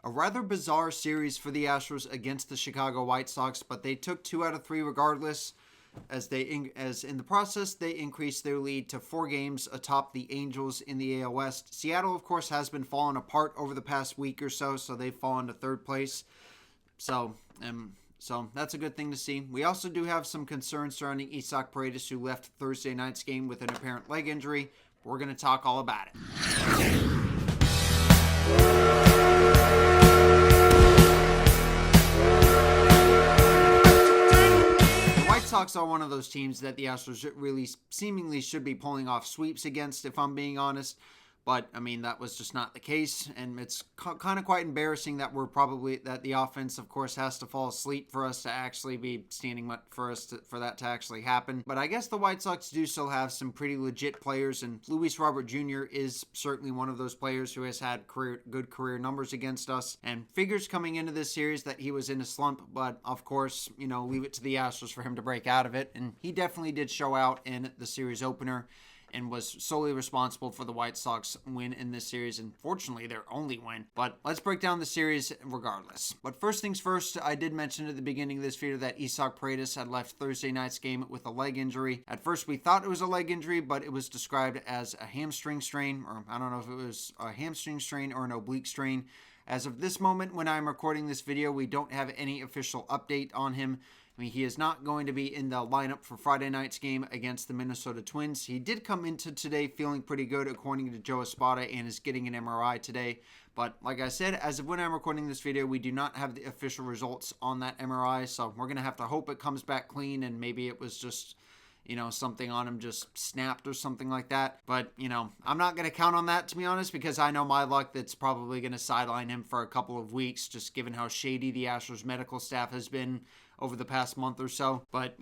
A rather bizarre series for the Astros against the Chicago White Sox, but they took 2 out of 3 regardless. As in the process, they increased their lead to 4 games atop the Angels in the AL West. Seattle, of course, has been falling apart over the past week or so they've fallen to 3rd place. So that's a good thing to see. We also do have some concerns surrounding Isaac Paredes, who left Thursday night's game with an apparent leg injury. We're going to talk all about it. Sox are one of those teams that the Astros really seemingly should be pulling off sweeps against, if I'm being honest. But, I mean, that was just not the case, and it's kind of quite embarrassing that that the offense, of course, has to fall asleep for us to actually be standing for that to actually happen. But I guess the White Sox do still have some pretty legit players, and Luis Robert Jr. is certainly one of those players who has had good career numbers against us, and figures coming into this series that he was in a slump, but, of course, leave it to the Astros for him to break out of it, and he definitely did show out in the series opener, and was solely responsible for the White Sox win in this series, and fortunately their only win. But let's break down the series regardless. But first things first, I did mention at the beginning of this video that Isaac Paredes had left Thursday night's game with a leg injury. At first we thought it was a leg injury, but it was described as a hamstring strain, or I don't know if it was a hamstring strain or an oblique strain. As of this moment, when I'm recording this video, we don't have any official update on him. I mean, he is not going to be in the lineup for Friday night's game against the Minnesota Twins. He did come into today feeling pretty good, according to Joe Espada, and is getting an MRI today. But like I said, as of when I'm recording this video, we do not have the official results on that MRI. So we're going to have to hope it comes back clean, and maybe it was just, something on him just snapped or something like that. But, I'm not going to count on that, to be honest, because I know my luck that's probably going to sideline him for a couple of weeks, just given how shady the Astros medical staff has been over the past month or so. But,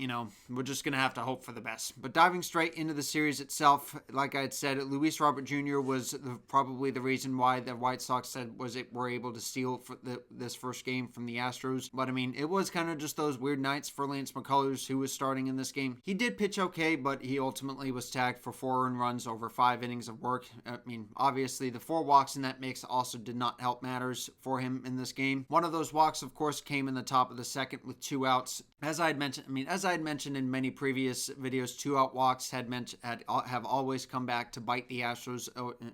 we're just going to have to hope for the best. But diving straight into the series itself, like I had said, Luis Robert Jr. was probably the reason why the White Sox were able to steal this first game from the Astros. But, I mean, it was kind of just those weird nights for Lance McCullers, who was starting in this game. He did pitch okay, but he ultimately was tagged for 4 earned runs over 5 innings of work. I mean, obviously, the 4 walks in that mix also did not help matters for him in this game. One of those walks, of course, came in the top of the second with 2 outs. As I had mentioned in many previous videos, 2-out walks have always come back to bite the Astros,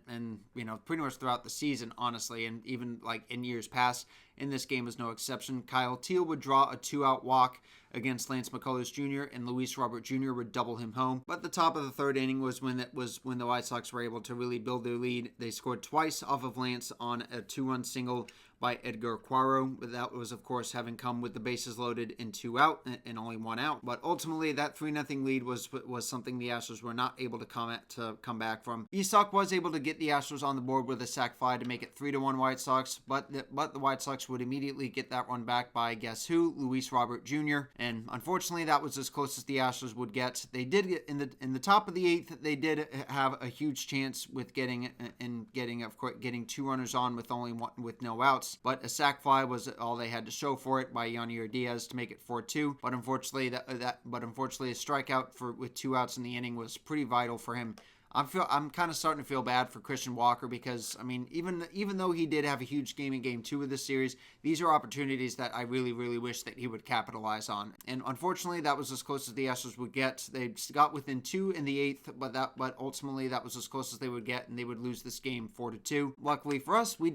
and pretty much throughout the season, honestly, and even like in years past. In this game was no exception. Kyle Teal would draw a 2-out walk against Lance McCullers Jr., and Luis Robert Jr. would double him home. But the top of the 3rd inning was when the White Sox were able to really build their lead. They scored twice off of Lance on a 2-run single by Edgar Quero. That was, of course, having come with the bases loaded and 2 out and only 1 out. But ultimately, that 3-0 lead was something the Astros were not able to come back from. Isaac was able to get the Astros on the board with a sac fly to make it 3-1 White Sox, but the White Sox would immediately get that one back by, guess who? Luis Robert Jr. And unfortunately, that was as close as the Astros would get. They did get in the top of the 8th. They did have a huge chance with getting 2 runners on with no outs. But a sac fly was all they had to show for it by Yanier Diaz to make it 4-2. But unfortunately, a strikeout with 2 outs in the inning was pretty vital for him. I'm kind of starting to feel bad for Christian Walker because, I mean, even though he did have a huge game in Game 2 of this series, these are opportunities that I really, really wish that he would capitalize on. And unfortunately, that was as close as the Astros would get. They got within 2 in the 8th, but ultimately that was as close as they would get, and they would lose this game 4-2. Luckily for us, we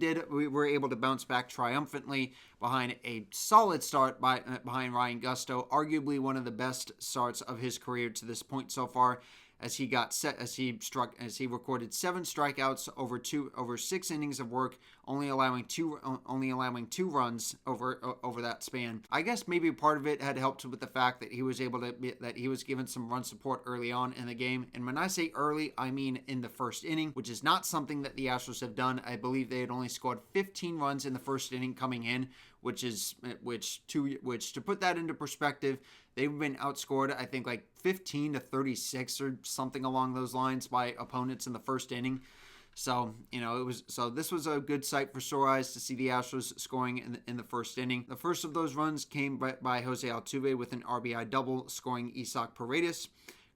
were able to bounce back triumphantly behind a solid start behind Ryan Gusto, arguably one of the best starts of his career to this point so far. As he recorded 7 strikeouts over 6 innings of work, only allowing two runs over that span. I guess maybe part of it had helped with the fact that he was given some run support early on in the game. And when I say early, I mean in the first inning, which is not something that the Astros have done. I believe they had only scored 15 runs in the first inning coming in, which to put that into perspective, they've been outscored, I think, like 15-36 or something along those lines by opponents in the first inning. So, this was a good sight for sore eyes to see the Astros scoring in the first inning. The first of those runs came by Jose Altuve with an RBI double, scoring Isaac Paredes.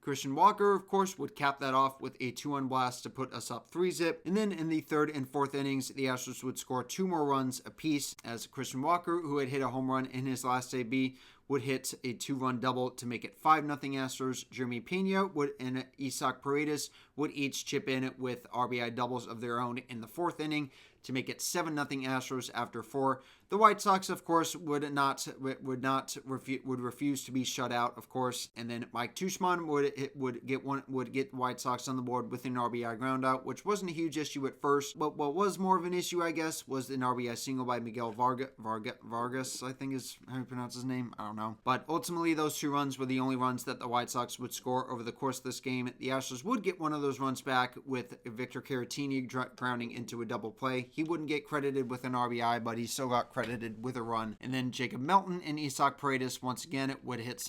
Christian Walker, of course, would cap that off with a 2-run blast to put us up 3-zip. And then in the third and fourth innings, the Astros would score 2 more runs apiece as Christian Walker, who had hit a home run in his last AB, would hit a 2-run double to make it 5-0 Astros. Jeremy Pena and Isaac Paredes would each chip in with RBI doubles of their own in the fourth inning to make it 7-0 Astros after 4. The White Sox, of course, would refuse to be shut out, of course. And then Mike Tuchman would get the White Sox on the board with an RBI groundout, which wasn't a huge issue at first. But what was more of an issue, I guess, was an RBI single by Miguel Vargas, I think is how you pronounce his name. I don't know. But ultimately, those 2 runs were the only runs that the White Sox would score over the course of this game. The Astros would get one of those runs back with Victor Caratini grounding into a double play. He wouldn't get credited with an RBI, but he still got credited with a run. And then Jacob Melton and Isaac Paredes once again would hit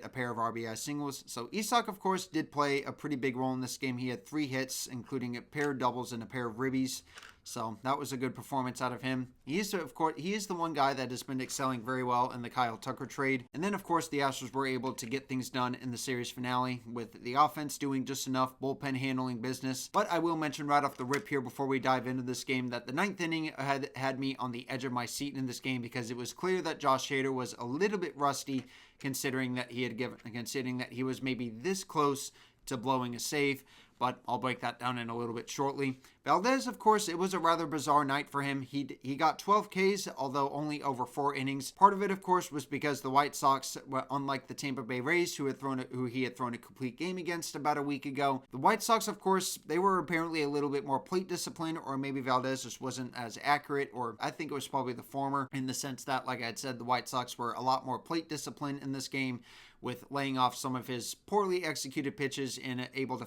a pair of RBI singles. So Isaac, of course, did play a pretty big role in this game. He had 3 hits, including a pair of doubles and a pair of ribbies. So that was a good performance out of him. He is the one guy that has been excelling very well in the Kyle Tucker trade. And then, of course, the Astros were able to get things done in the series finale with the offense doing just enough bullpen handling business. But I will mention right off the rip here before we dive into this game that the 9th inning had me on the edge of my seat in this game because it was clear that Josh Hader was a little bit rusty considering that he was maybe this close to blowing a save. But I'll break that down in a little bit shortly. Valdez, of course, it was a rather bizarre night for him. He got 12 Ks, although only over 4 innings. Part of it, of course, was because the White Sox, unlike the Tampa Bay Rays, who he had thrown a complete game against about a week ago, the White Sox, of course, they were apparently a little bit more plate disciplined, or maybe Valdez just wasn't as accurate, or I think it was probably the former, in the sense that, like I had said, the White Sox were a lot more plate disciplined in this game, with laying off some of his poorly executed pitches and able to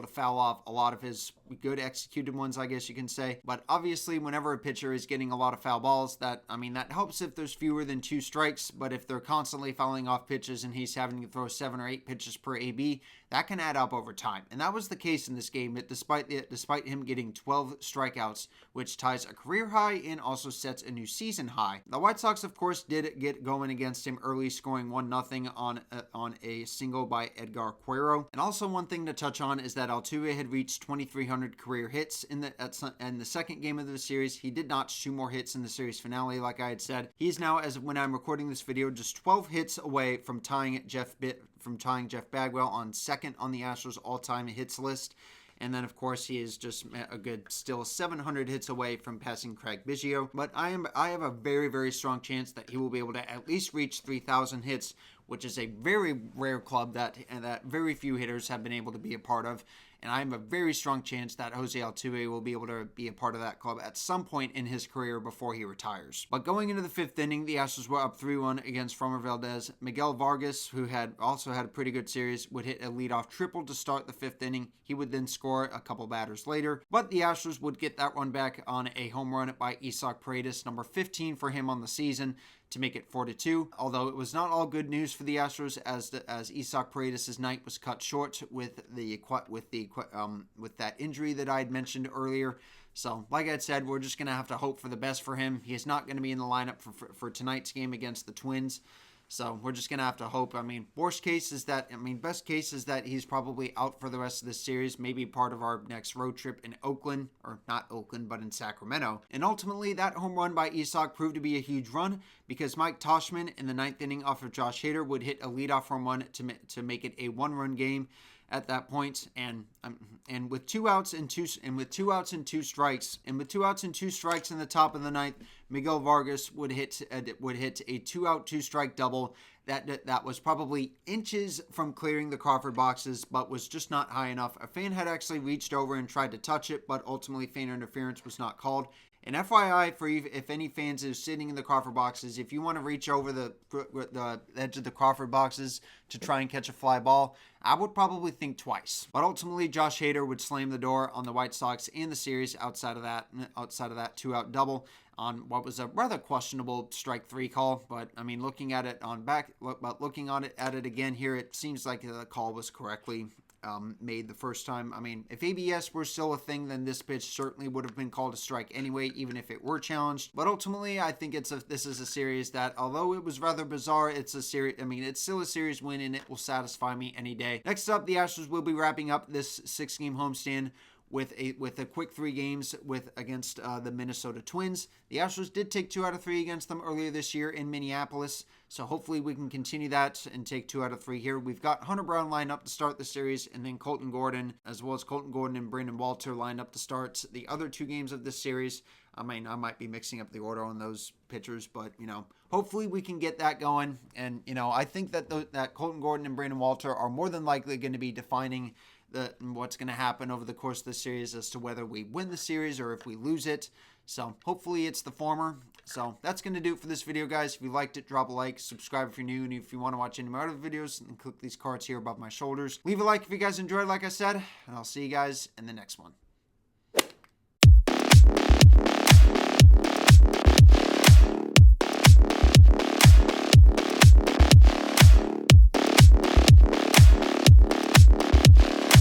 foul off a lot of his good executed ones, I guess you can say. But obviously, whenever a pitcher is getting a lot of foul balls, that helps if there's fewer than 2 strikes. But if they're constantly fouling off pitches and he's having to throw 7 or 8 pitches per AB, that can add up over time. And that was the case in this game, despite him getting 12 strikeouts, which ties a career high and also sets a new season high. The White Sox, of course, did get going against him early, scoring 1-0 on a single by Edgar Quero. And also one thing to touch on is that Altuve had reached 2,300 career hits in the second game of the series. He did notch 2 more hits in the series finale, like I had said. He's now, as of when I'm recording this video, just 12 hits away from tying Jeff Bagwell on second on the Astros all-time hits list. And then, of course, he is just a good still 700 hits away from passing Craig Biggio. But I have a very, very strong chance that he will be able to at least reach 3,000 hits, which is a very rare club that very few hitters have been able to be a part of. And I have a very strong chance that Jose Altuve will be able to be a part of that club at some point in his career before he retires. But going into the 5th inning, the Astros were up 3-1 against Framber Valdez. Miguel Vargas, who had also had a pretty good series, would hit a leadoff triple to start the 5th inning. He would then score a couple batters later. But the Astros would get that run back on a home run by Isaac Paredes, number 15 for him on the season, to make it 4-2. Although it was not all good news for the Astros, as Isaac Paredes' night was cut short with that injury that I had mentioned earlier. So, like I said, we're just going to have to hope for the best for him. He is not going to be in the lineup for tonight's game against the Twins. So we're just going to have to hope. Best case is that he's probably out for the rest of this series, maybe part of our next road trip in Oakland, or not Oakland, but in Sacramento. And ultimately, that home run by Isaac proved to be a huge run because Mike Tauchman in the 9th inning off of Josh Hader would hit a leadoff home run to make it a 1-run game at that point, and with 2 outs and 2 strikes in the top of the 9th, Miguel Vargas would hit a 2-out 2-strike double that was probably inches from clearing the Crawford boxes, but was just not high enough. A fan had actually reached over and tried to touch it, but ultimately fan interference was not called. And FYI, if any fans are sitting in the Crawford boxes, if you want to reach over the edge of the Crawford boxes to try and catch a fly ball, I would probably think twice. But ultimately, Josh Hader would slam the door on the White Sox in the series outside of that 2-out double on what was a rather questionable strike 3 call. But looking at it again here, it seems like the call was correctly made the first time. I mean, if ABS were still a thing, then this pitch certainly would have been called a strike anyway, even if it were challenged. But ultimately, I think this is a series that, although it was rather bizarre, it's a series. I mean, it's still a series win, and it will satisfy me any day. Next up, the Astros will be wrapping up this 6-game homestand with a quick 3 games against the Minnesota Twins. The Astros did take 2 out of 3 against them earlier this year in Minneapolis, so hopefully we can continue that and take 2 out of 3 here. We've got Hunter Brown lined up to start the series, and then Colton Gordon, as well as Colton Gordon and Brandon Walter lined up to start the other 2 games of this series. I mean, I might be mixing up the order on those pitchers, but, hopefully we can get that going. And, I think that Colton Gordon and Brandon Walter are more than likely going to be defining what's going to happen over the course of the series as to whether we win the series or if we lose it. So hopefully it's the former. So that's going to do it for this video, guys. If you liked it, drop a like, subscribe if you're new, and if you want to watch any of my other videos, then click these cards here above my shoulders. Leave a like if you guys enjoyed, like I said, and I'll see you guys in the next one.